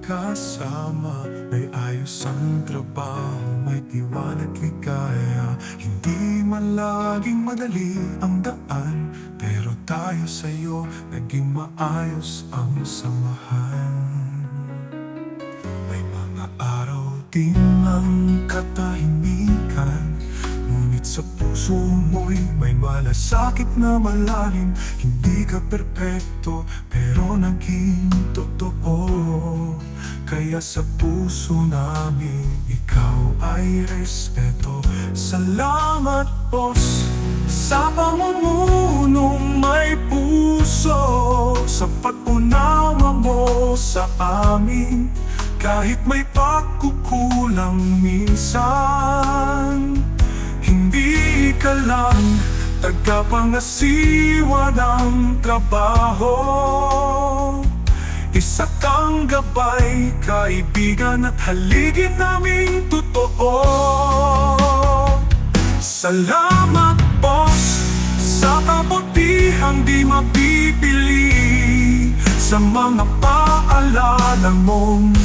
magkasama. May ayos ang trabaho, may tiwala at ligaya. Hindi man laging madali ang daan, pero tayo sa'yo naging maayos ang samahan. May mga araw din ang katahimikan, ngunit sa puso mo'y may malasakit na malalim. Hindi ka perpekto, pero naging totoo. Kaya sa puso namin, ikaw ay respeto. Salamat, Boss, sa pamumunong may puso, sa pag-unawa mo sa amin. Kahit may pagkukulang minsan, hindi ka lang tagapangasiwa ng trabaho. Isa kang gabay, kaibigan at haligi naming totoo. Salamat, Boss, sa kabutihang di mapipili, sa mga paalala mong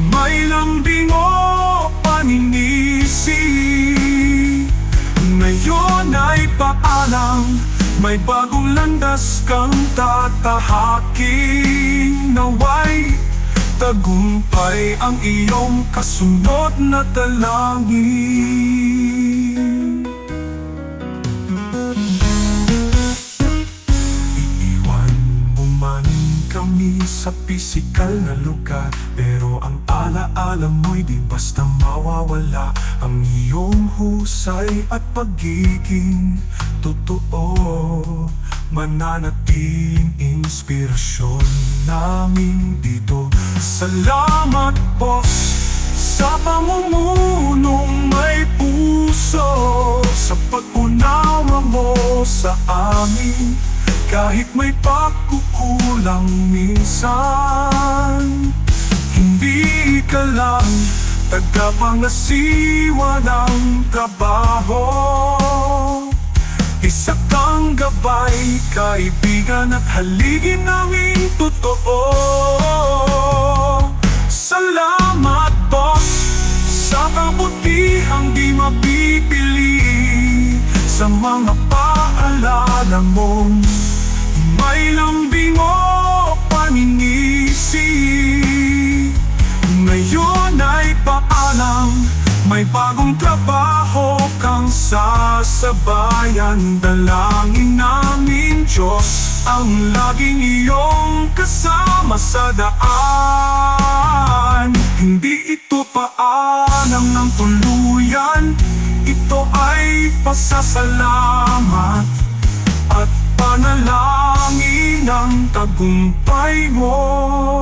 may lambing o paninisi. Ngayon ay paalam, may bagong landas kang tatahaking. Naway tagumpay ang iyong kasunod na dalangin. Iiwan mo man kami sa pisikal na lugar, pero ang alaala mo'y di basta mawawala. Ang iyong husay at pagiging totoo, mananatiling inspirasyon namin dito. Salamat, Boss, sa pamumunong may puso, sa pag-unawa mo sa amin. Kahit may pagkukulang minsan, hindi ka lang tagapangasiwa ng trabaho. Isa kang gabay, kaibigan at haligi naming totoo. Salamat, Boss, sa kabutihang di mapipili, sa mga paalala mong may lambing o paninisi. Ngayon ay paalam, may bagong trabaho kang sasabayan. Dalangin namin, Diyos, ang laging iyong kasama sa daan. Hindi ito paalam ng tuluyan, ito ay pasasalamat at panalangin ng tagumpay mo.